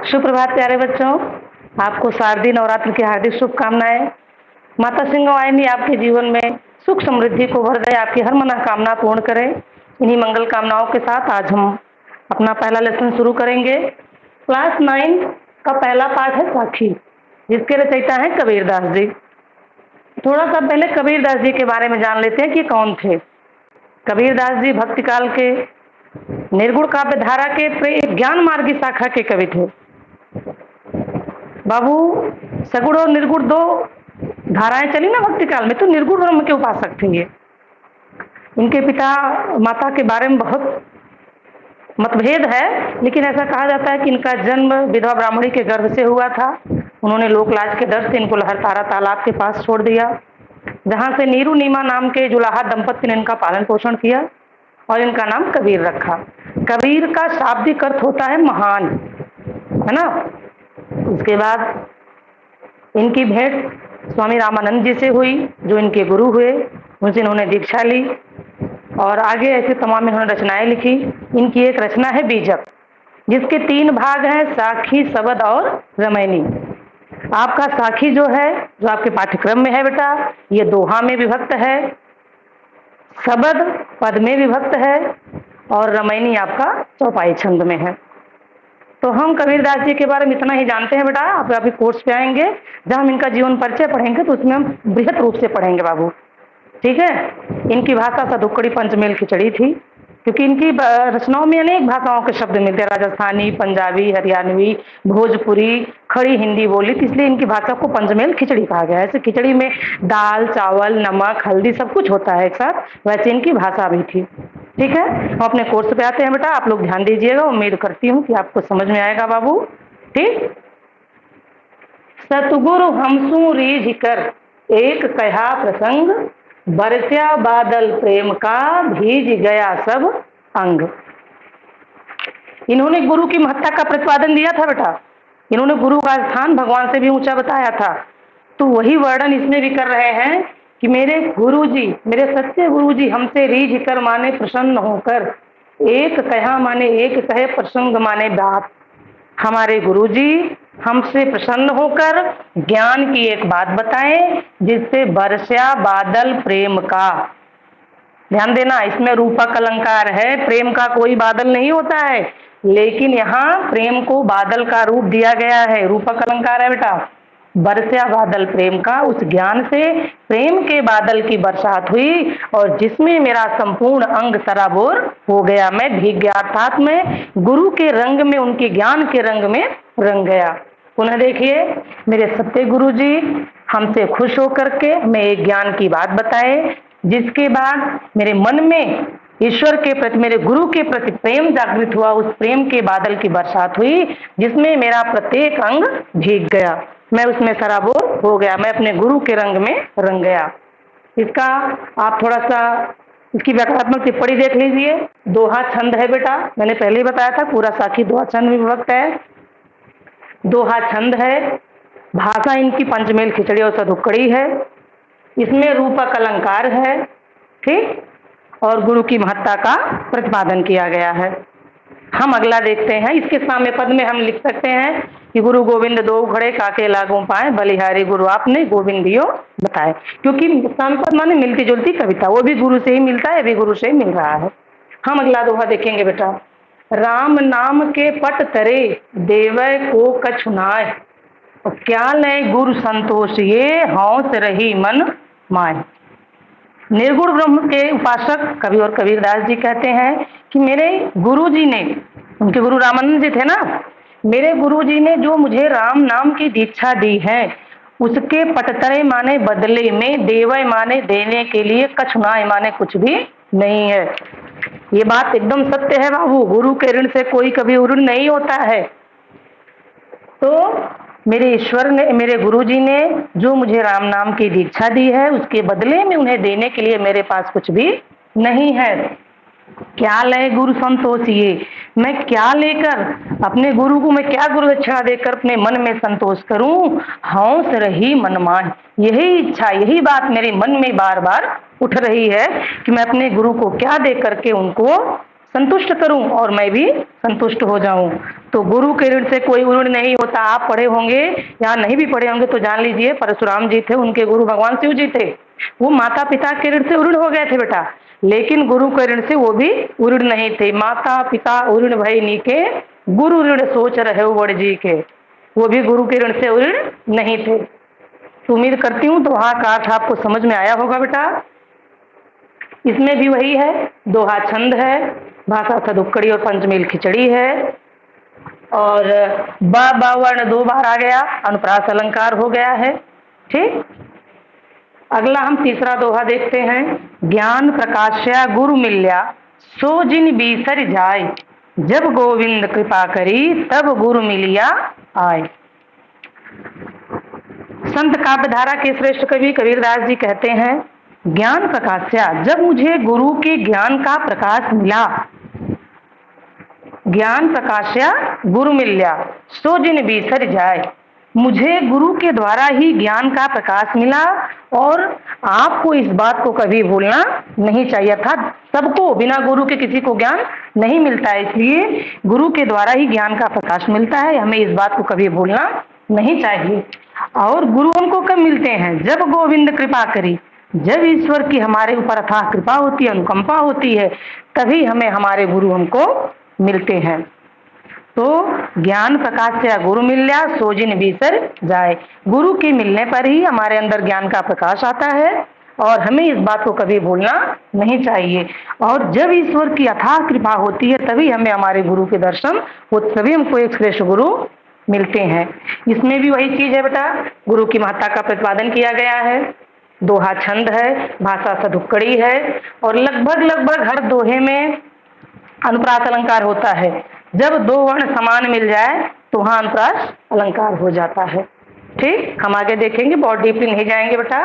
सुप्रभात प्यारे बच्चों, आपको शारदीय नवरात्र की हार्दिक शुभकामनाएं। माता सिंहवाहिनी आपके जीवन में सुख समृद्धि को भर दे, आपकी हर मनोकामना पूर्ण करे। इन्हीं मंगल कामनाओं के साथ आज हम अपना पहला लेसन शुरू करेंगे। क्लास 9 का पहला पाठ है साखी, जिसके रचयिता हैं कबीरदास जी। थोड़ा सा पहले कबीरदास जी के बारे में जान लेते हैं कि कौन थे। कबीरदास जी भक्ति काल के निर्गुण काव्य धारा के ज्ञान मार्गी शाखा के कवि थे। बाबू, सगुण और निर्गुण दो धाराएं चली ना भक्ति काल में, तो निर्गुण ब्रह्म के उपासक थे ये। इनके पिता माता के बारे में बहुत मतभेद है, लेकिन ऐसा कहा जाता है कि इनका जन्म विधवा ब्राह्मणी के गर्भ से हुआ था। उन्होंने लोकलाज के डर से इनको लहरतारा तालाब के पास छोड़ दिया, जहां से नीरू नीमा नाम के जुलाहा दंपत्ति ने इनका पालन पोषण किया और इनका नाम कबीर रखा। कबीर का शाब्दिक अर्थ होता है महान, है ना। उसके बाद इनकी भेंट स्वामी रामानंद जी से हुई, जो इनके गुरु हुए। उनसे इन्होंने दीक्षा ली और आगे ऐसे तमाम इन्होंने रचनाएं लिखी। इनकी एक रचना है बीजक, जिसके 3 भाग हैं, साखी, सबद और रमैनी। आपका साखी जो है, जो आपके पाठ्यक्रम में है बेटा, ये दोहा में विभक्त है, सबद पद में विभक्त है और रमैनी आपका चौपाई छंद में है। तो हम कबीरदास जी के बारे में इतना ही जानते हैं बेटा। आप अभी कोर्स पे आएंगे, जब हम इनका जीवन परिचय पढ़ेंगे तो उसमें हम बृहद रूप से पढ़ेंगे बाबू, ठीक है। इनकी भाषा सदुक्कड़ी पंचमेल खिचड़ी थी, क्योंकि इनकी रचनाओं में अनेक भाषाओं के शब्द मिलते हैं, राजस्थानी, पंजाबी, हरियाणवी, भोजपुरी, खड़ी हिंदी बोली, इसलिए इनकी भाषा को पंचमेल खिचड़ी कहा गया है। ऐसे खिचड़ी में दाल, चावल, नमक, हल्दी सब कुछ होता है एक साथ, वैसे इनकी भाषा भी थी, ठीक है। हम अपने कोर्स पे आते हैं बेटा, आप लोग ध्यान दीजिएगा। उम्मीद करती हूँ कि आपको समझ में आएगा बाबू, ठीक। सतगुरु हमसू रीझ कर एक कहा प्रसंग, बरस्या बादल प्रेम का भीज गया सब अंग। इन्होंने गुरु की महत्ता का प्रतिपादन दिया था बेटा। इन्होंने गुरु का स्थान भगवान से भी ऊंचा बताया था, तो वही वर्णन इसमें भी कर रहे हैं कि मेरे गुरुजी, मेरे सच्चे गुरुजी हमसे रीझ कर माने प्रसन्न होकर, एक कहा माने एक कहे प्रसंग माने बात। हमारे गुरुजी हमसे प्रसन्न होकर ज्ञान की एक बात बताएं, जिससे बरस्या बादल प्रेम का। ध्यान देना, इसमें रूपक अलंकार है, प्रेम का कोई बादल नहीं होता है, लेकिन यहाँ प्रेम को बादल का रूप दिया गया है, रूपक अलंकार है बेटा। बरस्या बादल प्रेम का, उस ज्ञान से प्रेम के बादल की बरसात हुई और जिसमें मेरा संपूर्ण अंग सराबोर हो गया, मैं भीग गया, अर्थात मैं गुरु के रंग में, उनके ज्ञान के रंग में रंग गया। पुनः देखिए, मेरे सत्य गुरु जी हमसे खुश होकर के हमें एक ज्ञान की बात बताए, जिसके बाद मेरे मन में ईश्वर के प्रति, मेरे गुरु के प्रति प्रेम जागृत हुआ। उस प्रेम के बादल की बरसात हुई, जिसमें मेरा प्रत्येक अंग भीग गया, मैं उसमें सराबोर हो गया, मैं अपने गुरु के रंग में रंग गया। इसका आप थोड़ा सा इसकी व्याकरणात्मक टिप्पणी देख लीजिए। दोहा छंद है बेटा, मैंने पहले ही बताया था, पूरा साखी दोहा छंद में विभक्त है। दोहा छंद है, भाषा इनकी पंचमेल खिचड़ी और सदुक्कड़ी है, इसमें रूपक अलंकार है, ठीक, और गुरु की महत्ता का प्रतिपादन किया गया है। हम अगला देखते हैं। इसके सामने पद में हम लिख सकते हैं कि गुरु गोविंद दो खड़े काके लागू पाए, बलिहारी गुरु आपने गोविंदियो बताए, क्योंकि सामने पद माने मिलती जुलती कविता, वो भी गुरु से ही मिलता है, भी गुरु से ही मिल रहा है। हम अगला दोहा देखेंगे बेटा। राम नाम के पट तरे देवय को कछुनाय, क्या लय गुरु संतोष ये हौस रही मन माय। निर्गुण ब्रह्म के उपासक कवि और कबीरदास जी कहते हैं कि मेरे गुरु जी ने, उनके गुरु रामानंद जी थे ना, मेरे गुरु जी ने जो मुझे राम नाम की दीक्षा दी है, उसके पटतरे माने बदले में, देवय माने देने के लिए, कछुनाय माने कुछ भी नहीं है। ये बात एकदम सत्य है बाबू, गुरु के ऋण से कोई कभी ऋण नहीं होता है। तो मेरे ईश्वर ने, मेरे गुरुजी ने जो मुझे राम नाम की दीक्षा दी है, उसके बदले में उन्हें देने के लिए मेरे पास कुछ भी नहीं है। क्या लय गुरु संतोष ये, मैं क्या लेकर अपने गुरु को, मैं क्या गुरु दक्षिणा देकर अपने मन में संतोष करूं। हौस रही मनमान, यही इच्छा, यही बात मेरे मन में बार बार उठ रही है कि मैं अपने गुरु को क्या दे करके उनको संतुष्ट करूं और मैं भी संतुष्ट हो जाऊं। तो गुरु के ऋण से कोई ऋण नहीं होता। आप पढ़े होंगे या नहीं भी पढ़े होंगे तो जान लीजिए, परशुराम जी थे, उनके गुरु भगवान शिव जी थे। वो माता पिता के ऋण से ऋण हो गए थे बेटा, लेकिन गुरु के ऋण से वो भी ऋण नहीं थे। माता पिता ऋण भई नीके, गुरु ऋण सोच रहे वड़ जी के। वो भी गुरु के ऋण से ऋण नहीं थे। तो उम्मीद करती हूँ दोहा का अर्थ आपको समझ में आया होगा बेटा। इसमें भी वही है, दोहा छंद है, भाषा सदुक्कड़ी और पंचमेल खिचड़ी है, और बा वर्ण 2 बार आ गया, अनुप्रास अलंकार हो गया है। ठीक, अगला हम तीसरा दोहा देखते हैं। ज्ञान प्रकाश्या गुरु मिल्या, सो जिन बीसर जाय, जब गोविंद कृपा करी तब गुरु मिलिया आए। संत काव्यधारा के श्रेष्ठ कवि कबीरदास जी कहते हैं, ज्ञान प्रकाश्या, जब मुझे गुरु के ज्ञान का प्रकाश मिला, ज्ञान प्रकाश्या गुरु मिल्या, सो जिन बीसर जाए, मुझे गुरु के द्वारा ही ज्ञान का प्रकाश मिला। और आपको इस बात को कभी भूलना नहीं चाहिए था। सबको, बिना गुरु के किसी को ज्ञान नहीं मिलता है, इसलिए गुरु के द्वारा ही ज्ञान का प्रकाश मिलता है। हमें इस बात को कभी भूलना नहीं चाहिए। और गुरु हमको कब मिलते हैं? जब गोविंद कृपा करी, जब ईश्वर की हमारे ऊपर अथाह कृपा होती है, अनुकंपा होती है, तभी हमें हमारे गुरु हमको मिलते हैं। तो ज्ञान प्रकाश से गुरु मिल्या, सो जिन बीसर जाए। गुरु के मिलने पर ही हमारे अंदर ज्ञान का प्रकाश आता है, और हमें इस बात को कभी भूलना नहीं चाहिए। और जब ईश्वर की अथाह कृपा होती है, तभी हमें हमारे गुरु के दर्शन हो, तभी हमको एक श्रेष्ठ गुरु मिलते हैं। इसमें भी वही चीज है बेटा, गुरु की महत्ता का प्रतिपादन किया गया है। दोहा छंद है, भाषा सदुक्कड़ी है, और लगभग हर दोहे में अनुप्रास अलंकार होता है। जब 2 वर्ण समान मिल जाए तो वहां अनुप्रास अलंकार हो जाता है। ठीक, हम आगे देखेंगे, बहुत डीपली नहीं जाएंगे बेटा।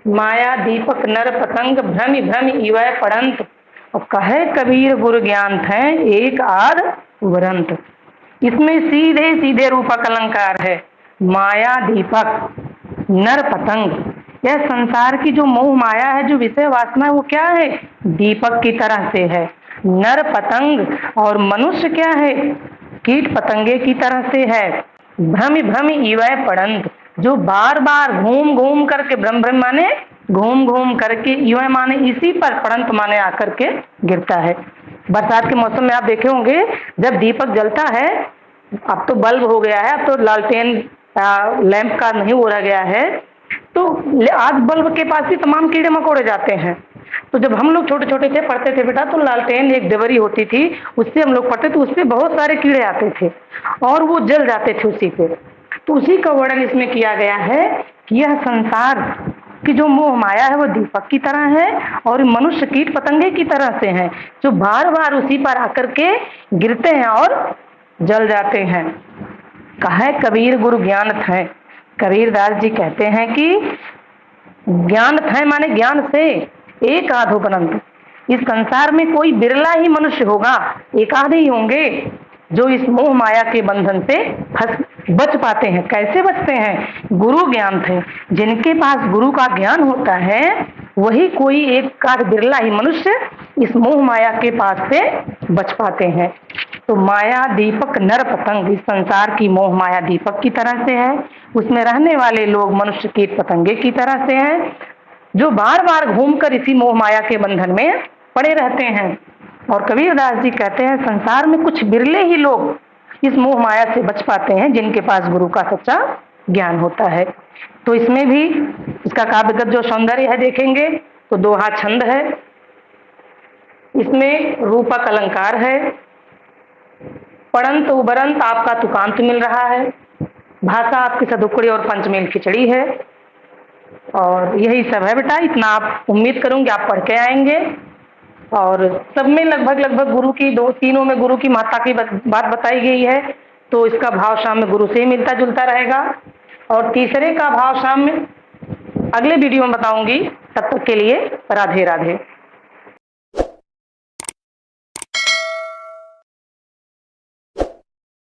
माया दीपक नर पतंग, भ्रम भ्रम इवै पड़ंत, और कहे कबीर गुरु ज्ञान थे, एक आध उबरंत। इसमें सीधे सीधे रूपक अलंकार है। माया दीपक नर पतंग, यह संसार की जो मोह माया है, जो विषय वासना है, वो क्या है? दीपक की तरह से है। नर पतंग, और मनुष्य क्या है? कीट पतंगे की तरह से है। भ्रम भ्रम इवै पड़ंत, जो बार बार घूम घूम करके, भ्रम माने घूम घूम करके, इवै माने इसी पर, पड़ंत माने आकर के गिरता है। बरसात के मौसम में आप देखे होंगे, जब दीपक जलता है, अब तो बल्ब हो गया है, अब तो लालटेन लैंप का नहीं हो रह गया है, तो आज बल्ब के पास ही तमाम कीड़े मकोड़े जाते हैं। तो जब हम लोग छोटे छोटे थे, पढ़ते थे बेटा, तो लालटेन एक देवरी होती थी, उससे हम लोग पढ़ते थे, उससे बहुत सारे कीड़े आते थे और वो जल जाते थे उसी पे। तो उसी का वर्णन इसमें किया गया है कि यह संसार की जो मोह माया है, वो दीपक की तरह है, और मनुष्य कीट पतंगे की तरह से है, जो बार बार उसी पर आकर के गिरते हैं और जल जाते हैं। कहे कबीर गुरु ज्ञान थे, कबीरदास जी कहते हैं कि ज्ञान थे माने ज्ञान से एक आध उपरंत। इस संसार में कोई बिरला ही मनुष्य होगा, एक आधे ही होंगे जो इस मोह माया के बंधन से बच पाते हैं। कैसे बचते हैं? गुरु ज्ञान थे, जिनके पास गुरु का ज्ञान होता है, वही कोई एक आध बिरला ही मनुष्य इस मोह माया के पास से बच पाते हैं। तो माया दीपक नर पतंग, इस संसार की मोह माया दीपक की तरह से है, उसमें रहने वाले लोग मनुष्य कीट पतंगे की तरह से हैं, जो बार बार घूमकर इसी मोह माया के बंधन में पड़े रहते हैं। और कबीरदास जी कहते हैं, संसार में कुछ बिरले ही लोग इस मोह माया से बच पाते हैं, जिनके पास गुरु का सच्चा ज्ञान होता है। तो इसमें भी इसका काव्यगत जो सौंदर्य है देखेंगे तो दोहा छंद है, इसमें रूपक अलंकार है, पड़ंत उबरंत आपका तुकांत मिल रहा है, भाषा आपकी सदुक्कड़ी और पंचमेल खिचड़ी है, और यही सब है बेटा। इतना आप उम्मीद करूंगी आप पढ़ के आएंगे। और सब में लगभग गुरु की तीनों में गुरु की महत्ता की बात बताई गई है, तो इसका भाव शाम में गुरु से ही मिलता जुलता रहेगा। और तीसरे का भाव शाम में अगले वीडियो में बताऊंगी। तब तक के लिए राधे राधे।